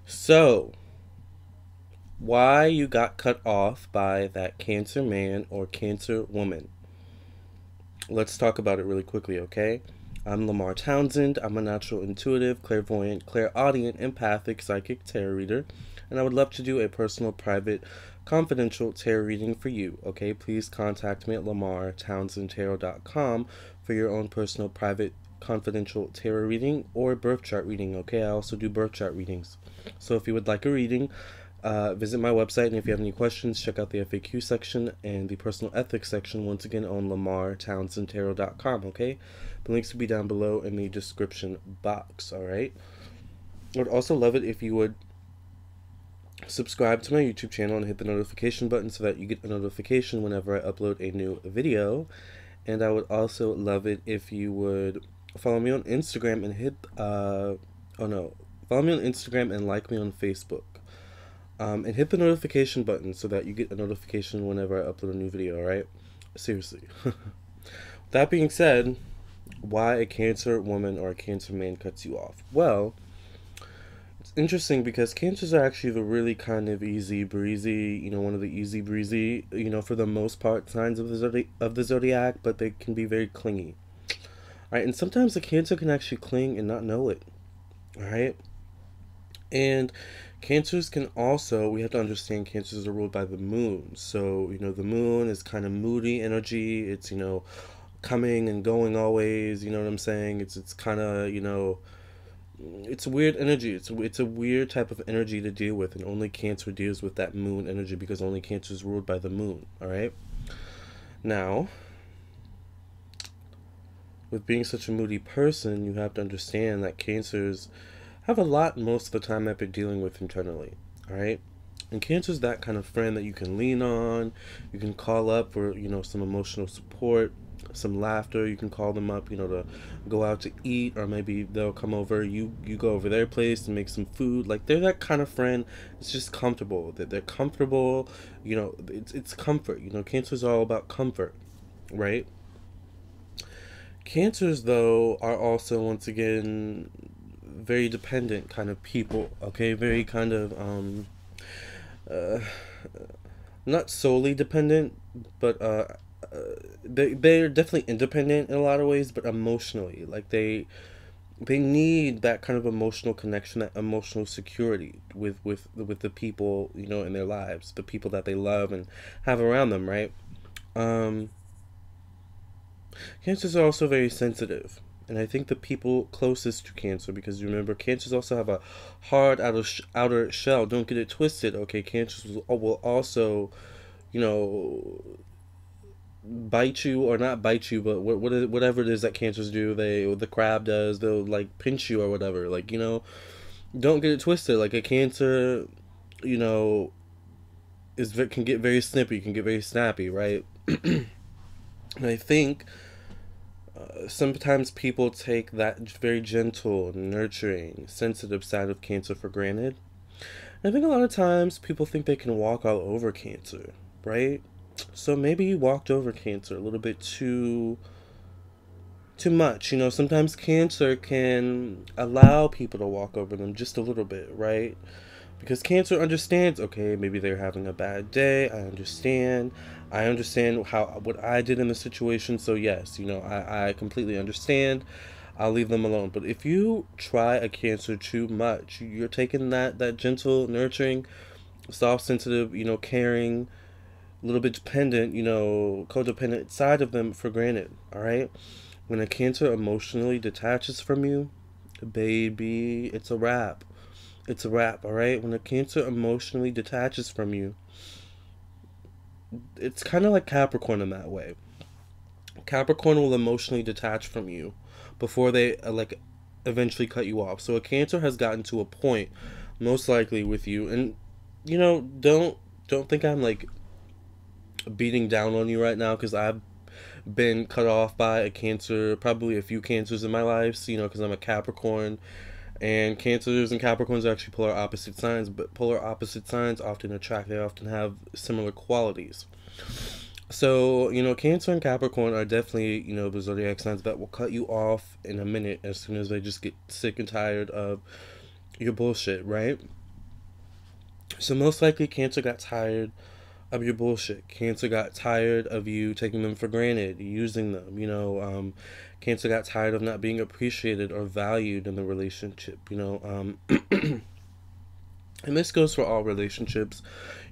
So, why you got cut off by that Cancer man or Cancer woman? Let's talk about it really quickly, okay? I'm LAMARR Townsend. I'm a natural intuitive, clairvoyant, clairaudient, empathic, psychic tarot reader, and I would love to do a personal, private, confidential tarot reading for you, okay? Please contact me at lamartownsendtarot.com for your own personal, private, confidential tarot reading or birth chart reading, okay? I also do birth chart readings. So if you would like a reading, visit my website, and if you have any questions, check out the FAQ section and the personal ethics section once again on lamartownsendtarot.com, okay? The links will be down below in the description box, alright? I would also love it if you would subscribe to my YouTube channel and hit the notification button so that you get a notification whenever I upload a new video. And I would also love it if you would follow me on Instagram and follow me on Instagram and like me on Facebook. And hit the notification button so that you get a notification whenever I upload a new video, alright? Seriously. That being said, why a Cancer woman or a Cancer man cuts you off? Well, it's interesting because Cancers are actually the really kind of easy breezy, one of the easy breezy, for the most part, signs of the zodiac, but they can be very clingy. Alright, and sometimes a Cancer can actually cling and not know it. Alright? And Cancers can also, we have to understand Cancers are ruled by the moon. So, the moon is kind of moody energy. It's, coming and going always, you know what I'm saying? It's kind of, it's weird energy. It's a weird type of energy to deal with, and only Cancer deals with that moon energy because only Cancer is ruled by the moon, all right? Now, with being such a moody person, you have to understand that Cancers have a lot most of the time that they're dealing with internally, all right? And Cancer's that kind of friend that you can lean on, you can call up for, some emotional support, some laughter. You can call them up, to go out to eat, or maybe they'll come over, you go over their place and make some food. Like, they're that kind of friend. It's just comfortable, that they're comfortable, it's comfort. Cancer's all about comfort, right? Cancers, though, are also, once again, very dependent kind of people, okay? Very kind of, uh, not solely dependent, but, they're definitely independent in a lot of ways, but emotionally, like, they need that kind of emotional connection, that emotional security with the people, in their lives, the people that they love and have around them, right? Um, Cancers are also very sensitive. And I think the people closest to Cancer, because remember, Cancers also have a hard outer shell. Don't get it twisted, okay? Cancers will also, you know, bite you, or not bite you, but whatever it is that Cancers do, the crab does, they'll like pinch you or whatever. Like, don't get it twisted. Like, a Cancer, you know, can get very snippy, can get very snappy, right? And I think sometimes people take that very gentle, nurturing, sensitive side of Cancer for granted. I think a lot of times people think they can walk all over Cancer, right? So maybe you walked over Cancer a little bit too much. Sometimes Cancer can allow people to walk over them just a little bit, right? Because Cancer understands, okay, maybe they're having a bad day. I understand what I did in the situation. So yes, I completely understand. I'll leave them alone. But if you try a Cancer too much, you're taking that gentle, nurturing, soft, sensitive, caring, a little bit dependent, codependent side of them for granted. All right. When a Cancer emotionally detaches from you, baby, it's a wrap. It's a wrap, all right? When a Cancer emotionally detaches from you, it's kind of like Capricorn in that way. Capricorn will emotionally detach from you before they like eventually cut you off. So a Cancer has gotten to a point, most likely with you, and don't think I'm like beating down on you right now, because I've been cut off by a Cancer, probably a few Cancers in my life, because I'm a Capricorn. And Cancers and Capricorns are actually polar opposite signs, but polar opposite signs often attract, they often have similar qualities. So, Cancer and Capricorn are definitely, the zodiac signs that will cut you off in a minute as soon as they just get sick and tired of your bullshit, right? So most likely Cancer got tired of your bullshit. Cancer got tired of you taking them for granted, using them. Cancer got tired of not being appreciated or valued in the relationship. And this goes for all relationships.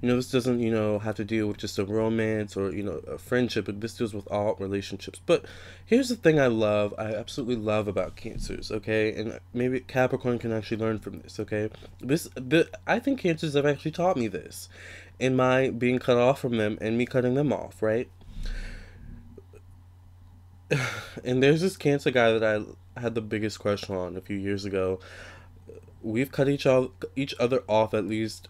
This doesn't, have to deal with just a romance or, a friendship. This deals with all relationships. But here's the thing I absolutely love about Cancers, okay? And maybe Capricorn can actually learn from this, okay? I think Cancers have actually taught me this in my being cut off from them and me cutting them off, right? And there's this Cancer guy that I had the biggest crush on a few years ago. We've cut each other off at least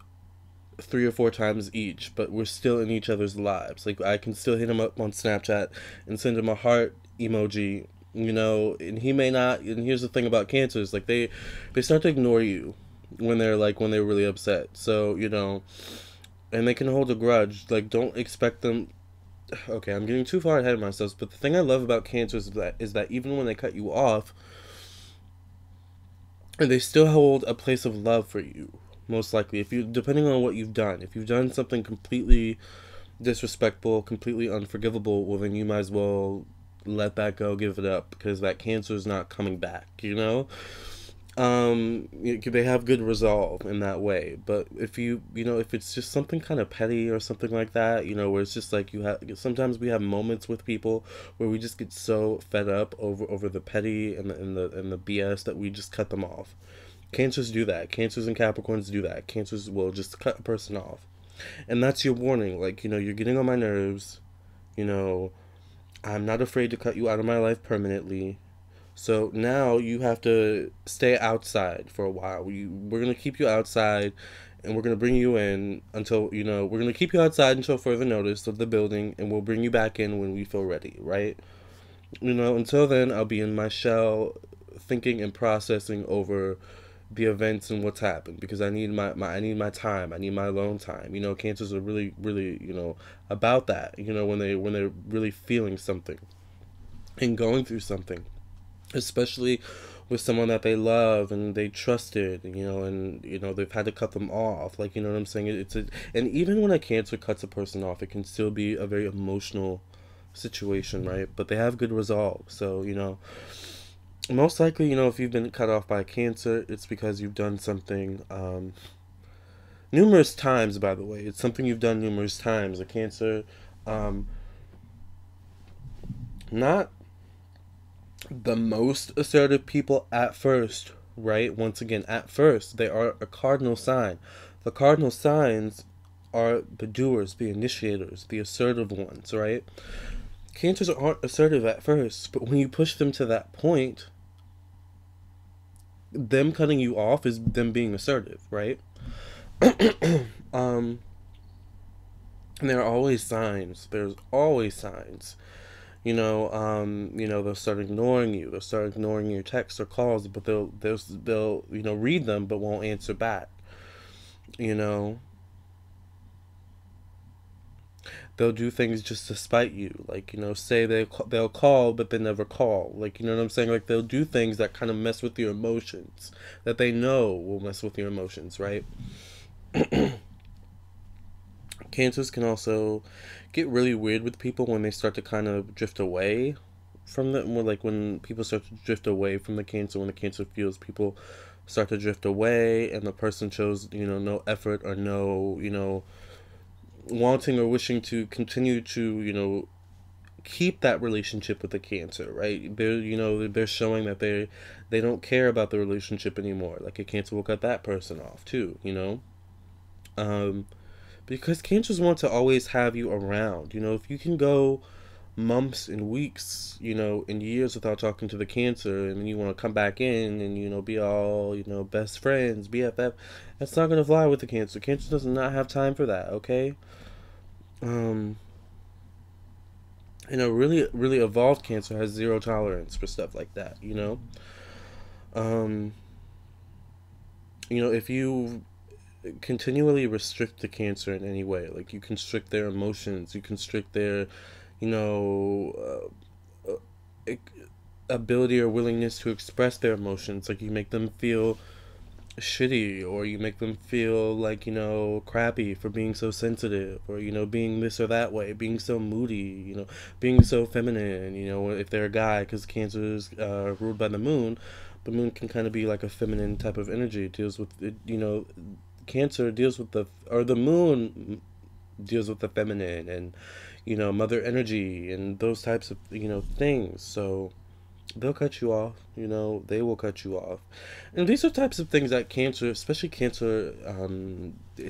3 or 4 times each, but we're still in each other's lives. Like, I can still hit him up on Snapchat and send him a heart emoji, and he may not. And here's the thing about Cancers, like, they start to ignore you when they're really upset. So, and they can hold a grudge. Like, don't expect them. Okay, I'm getting too far ahead of myself, but the thing I love about Cancers is that even when they cut you off, they still hold a place of love for you. Most likely, depending on what you've done, if you've done something completely disrespectful, completely unforgivable, well, then you might as well let that go, give it up, because that Cancer is not coming back. They have good resolve in that way. But if it's just something kind of petty or something like that, where it's just like sometimes we have moments with people where we just get so fed up over the petty and the BS that we just cut them off. Cancers do that. Cancers and Capricorns do that. Cancers will just cut a person off. And that's your warning. Like, you're getting on my nerves. I'm not afraid to cut you out of my life permanently. So now you have to stay outside for a while. We're going to keep you outside, and we're going to bring you in until, we're going to keep you outside until further notice of the building, and we'll bring you back in when we feel ready, right? Until then, I'll be in my shell thinking and processing over the events and what's happened, because I need my time. I need my alone time. Cancers are really, really, about that, when they're really feeling something and going through something, especially with someone that they love and they trusted, and they've had to cut them off. Like, what I'm saying? And even when a Cancer cuts a person off, it can still be a very emotional situation, right? But they have good resolve. So, most likely, if you've been cut off by Cancer, it's because you've done something numerous times, by the way. It's something you've done numerous times. A Cancer, not the most assertive people at first, right? Once again, at first, they are a cardinal sign. The cardinal signs are the doers, the initiators, the assertive ones, right? Cancers aren't assertive at first, but when you push them to that point, them cutting you off is them being assertive, right? And there are always signs. There's always signs. They'll start ignoring you. They'll start ignoring your texts or calls, but they'll read them but won't answer back. They'll do things just to spite you. Like, say they'll call, but they never call. Like, you know what I'm saying? Like, they'll do things that kind of mess with your emotions, that they know will mess with your emotions, right? Cancers can also get really weird with people when they start to kind of drift away from them. Like, when people start to drift away from the Cancer, when the Cancer feels people start to drift away and the person shows, no effort or no, wanting or wishing to continue to keep that relationship with the Cancer, right? They're showing that they don't care about the relationship anymore. Like, a Cancer will cut that person off too, because Cancers want to always have you around. If you can go months and weeks, and years without talking to the Cancer, and then you want to come back in and be all best friends, BFF, that's not gonna fly with the Cancer. Cancer does not have time for that. Okay. Really, really evolved Cancer has zero tolerance for stuff like that. If you continually restrict the Cancer in any way, like, you constrict their emotions, you constrict their, ability or willingness to express their emotions. Like, you make them feel shitty, or you make them feel like, crappy for being so sensitive, or, being this or that way, being so moody, being so feminine, if they're a guy, because Cancer is ruled by the moon. The moon can kind of be like a feminine type of energy. It deals with it, Cancer deals with the moon deals with the feminine, and mother energy, and those types of things. So they'll cut you off. They will cut you off. And these are types of things that Cancer, especially Cancer,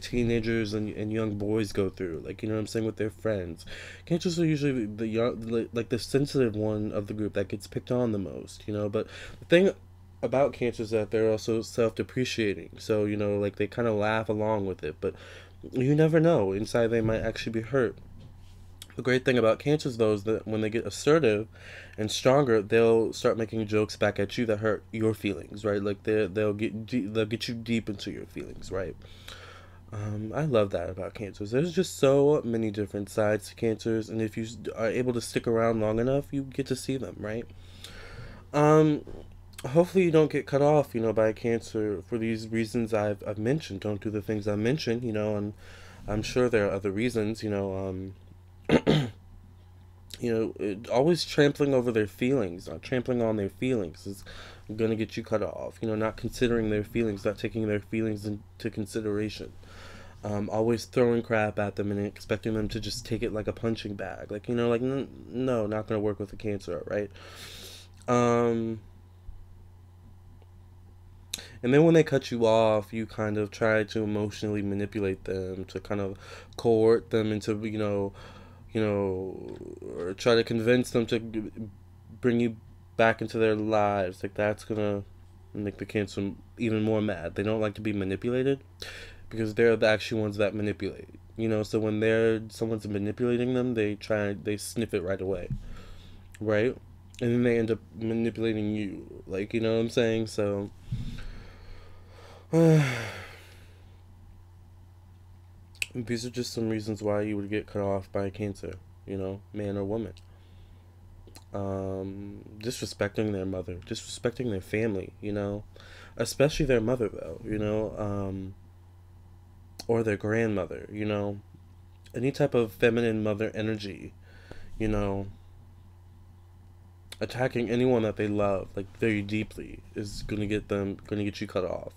teenagers and young boys go through. Like, what I'm saying, with their friends. Cancers are usually the young, like the sensitive one of the group that gets picked on the most. But the thing about Cancer is that they're also self-depreciating. So, like, they kind of laugh along with it, but you never know. Inside, they might actually be hurt. The great thing about Cancers, though, is that when they get assertive and stronger, they'll start making jokes back at you that hurt your feelings, right? Like, they'll get you deep into your feelings, right? I love that about Cancers. There's just so many different sides to Cancers, and if you are able to stick around long enough, you get to see them, right? Um, Hopefully you don't get cut off, by a Cancer for these reasons I've mentioned. Don't do the things I mentioned, and I'm sure there are other reasons, always trampling over their feelings, trampling on their feelings is going to get you cut off. Not considering their feelings, not taking their feelings into consideration. Always throwing crap at them and expecting them to just take it like a punching bag. Like, like, no, not going to work with a Cancer, right? Um, and then when they cut you off, you kind of try to emotionally manipulate them, to kind of court them into, or try to convince them to bring you back into their lives. Like, that's gonna make the Cancer even more mad. They don't like to be manipulated because they're the actual ones that manipulate. So when someone's manipulating them, they sniff it right away, right? And then they end up manipulating you. Like, you know what I'm saying? So these are just some reasons why you would get cut off by a Cancer, man or woman. Disrespecting their mother, disrespecting their family, especially their mother, though, or their grandmother, any type of feminine mother energy, you know, attacking anyone that they love, like, very deeply, is gonna get you cut off,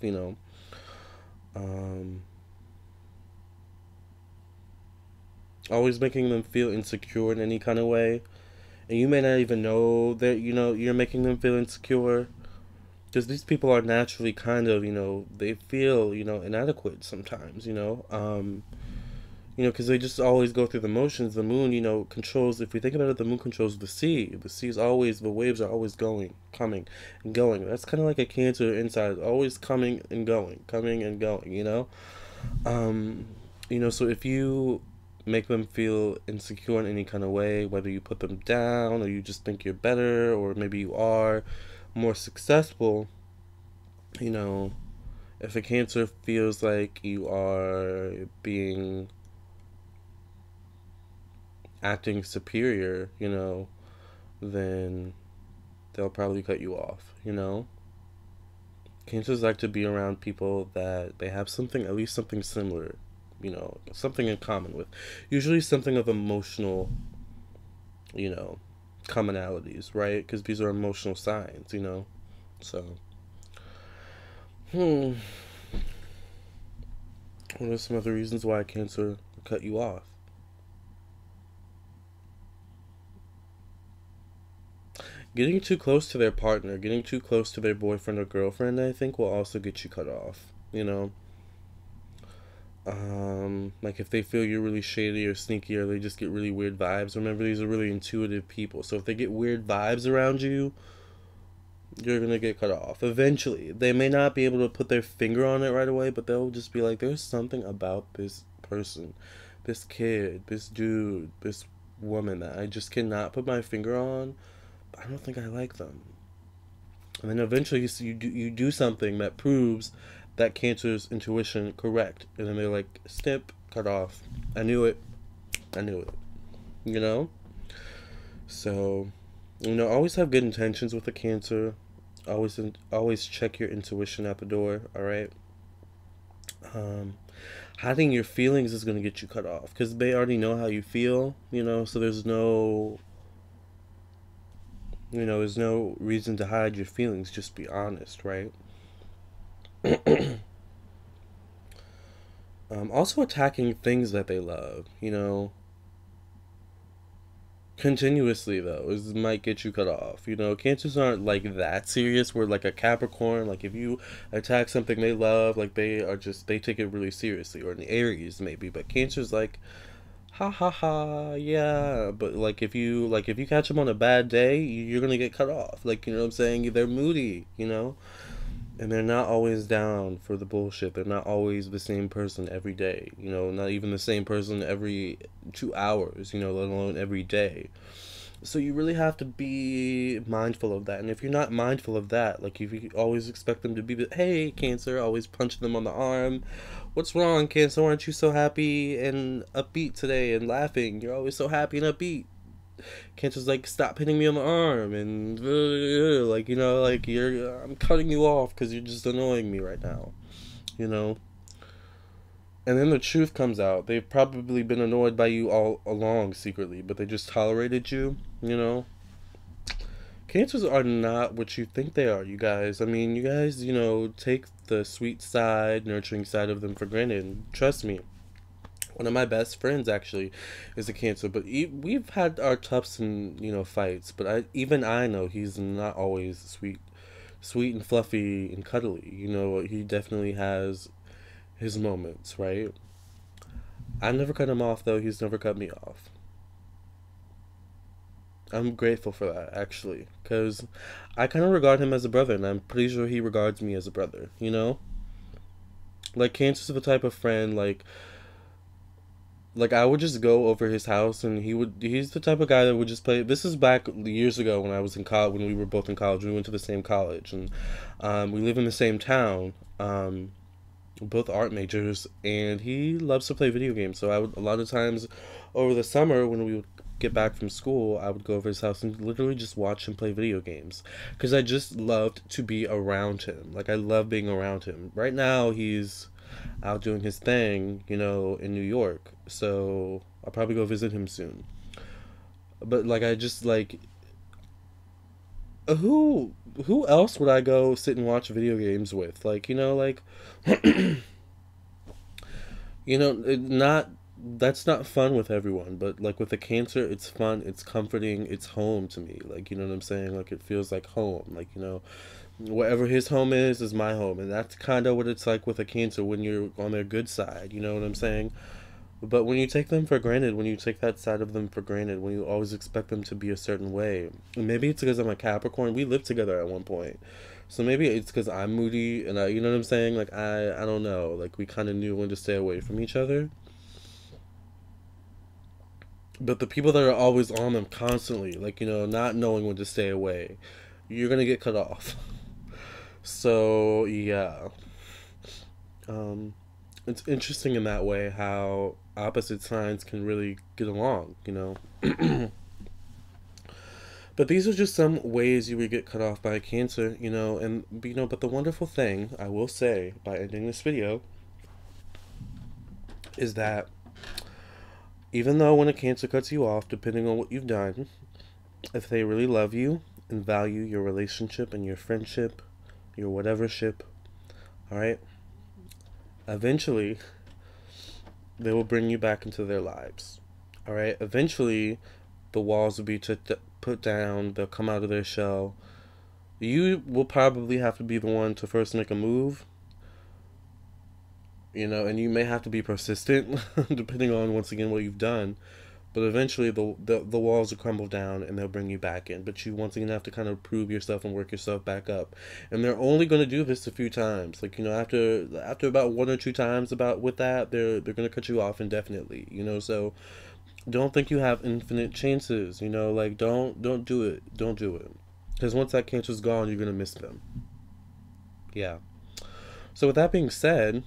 um, always making them feel insecure in any kind of way, and you may not even know that, you're making them feel insecure, because these people are naturally kind of, they feel, inadequate sometimes, because they just always go through the motions. The moon, controls, if we think about it, the moon controls the sea. The sea is always, the waves are always coming and going. That's kind of like a Cancer inside, always coming and going, Um, so if you make them feel insecure in any kind of way, whether you put them down, or you just think you're better, or maybe you are more successful, you know, if a Cancer feels like you are being acting superior, then they'll probably cut you off, Cancers like to be around people that they have something, at least something similar, something in common with. Usually something of emotional, you know, commonalities, right? Because these are emotional signs, So, what are some other reasons why Cancer will cut you off? Getting too close to their partner, getting too close to their boyfriend or girlfriend, I think will also get you cut off. Like, if they feel you're really shady or sneaky, or they just get really weird vibes. Remember, these are really intuitive people. So if they get weird vibes around you, you're gonna get cut off. Eventually, they may not be able to put their finger on it right away, but they'll just be like, "There's something about this person, this kid, this dude, this woman that I just cannot put my finger on. I don't think I like them." And then eventually you do something that proves that Cancer's intuition correct, and then they're like, snip, cut off. I knew it. I knew it. You know. So, always have good intentions with a Cancer. Always check your intuition at the door. All right. Um, Hiding your feelings is gonna get you cut off because they already know how you feel. So there's no reason to hide your feelings. Just be honest, right? Also attacking things that they love. Continuously though is might get you cut off. Cancers aren't like that serious. Where like a Capricorn, like if you attack something they love, like they take it really seriously. Or an Aries maybe, but Cancer's like ha ha ha, yeah. But like if you catch them on a bad day, you're gonna get cut off. Like, what I'm saying? They're moody. And they're not always down for the bullshit. They're not always the same person every day. Not even the same person every 2 hours, let alone every day. So you really have to be mindful of that. And if you're not mindful of that, like if you always expect them to be hey, Cancer, always punch them on the arm. What's wrong, Cancer? Aren't you so happy and upbeat today and laughing? You're always so happy and upbeat. Cancer's like, stop hitting me on the arm, and like I'm cutting you off because you're just annoying me right now, you know. And then the truth comes out. They've probably been annoyed by you all along secretly, but they just tolerated you. Cancers are not what you think they are, you guys. I mean, you guys, take the sweet side, nurturing side of them for granted. Trust me. One of my best friends actually is a Cancer, but we've had our toughs and fights. But I know he's not always sweet and fluffy and cuddly. He definitely has his moments, right? I never cut him off though. He's never cut me off. I'm grateful for that actually, because I kind of regard him as a brother, and I'm pretty sure he regards me as a brother. Like Cancer's the type of friend like I would just go over his house and he's the type of guy that would just play. This is back years ago when I was in college, when we were both in college. We went to the same college, and we live in the same town. Both art majors, and he loves to play video games. So I would, a lot of times over the summer when we would get back from school, I would go over his house and literally just watch him play video games because I just loved to be around him. Like I love being around him. Right now he's out doing his thing, in New York. So I'll probably go visit him soon. But like I just like who else would I go sit and watch video games with? Like, not that's not fun with everyone, but like with a Cancer, it's fun, it's comforting, it's home to me. Like, you know what I'm saying? Like it feels like home. Like, wherever his home is my home, and that's kind of what it's like with a Cancer when you're on their good side. You know what I'm saying? But when you take them for granted, when you take that side of them for granted, when you always expect them to be a certain way, maybe it's because I'm a Capricorn. We lived together at one point, so maybe it's because I'm moody, and you know what I'm saying? Like I don't know. Like we kind of knew when to stay away from each other. But the people that are always on them constantly, like not knowing when to stay away, you're gonna get cut off. So yeah, um, it's interesting in that way how opposite signs can really get along. But these are just some ways you would get cut off by a Cancer, and but the wonderful thing I will say by ending this video is that even though when a Cancer cuts you off, depending on what you've done, if they really love you and value your relationship and your friendship, your whatever ship, all right, eventually they will bring you back into their lives. All right, eventually the walls will be put down. They'll come out of their shell. You will probably have to be the one to first make a move, and you may have to be persistent depending on, once again, what you've done. But eventually the walls will crumble down and they'll bring you back in. But you once again have to kind of prove yourself and work yourself back up. And they're only going to do this a few times. Like, after about one or two times about with that, they're going to cut you off indefinitely. So don't think you have infinite chances. Like don't do it. Don't do it. Because once that Cancer's gone, you're going to miss them. Yeah. So with that being said,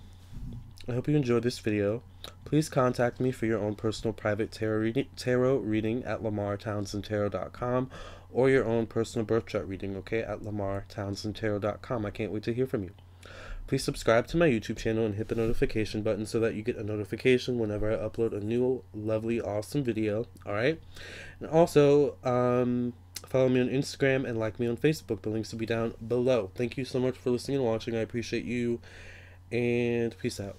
I hope you enjoyed this video. Please contact me for your own personal private tarot reading at LamarrTownsendTarot.com, or your own personal birth chart reading, okay, at LamarrTownsendTarot.com. I can't wait to hear from you. Please subscribe to my YouTube channel and hit the notification button so that you get a notification whenever I upload a new, lovely, awesome video, alright? And also, follow me on Instagram and like me on Facebook. The links will be down below. Thank you so much for listening and watching. I appreciate you, and peace out.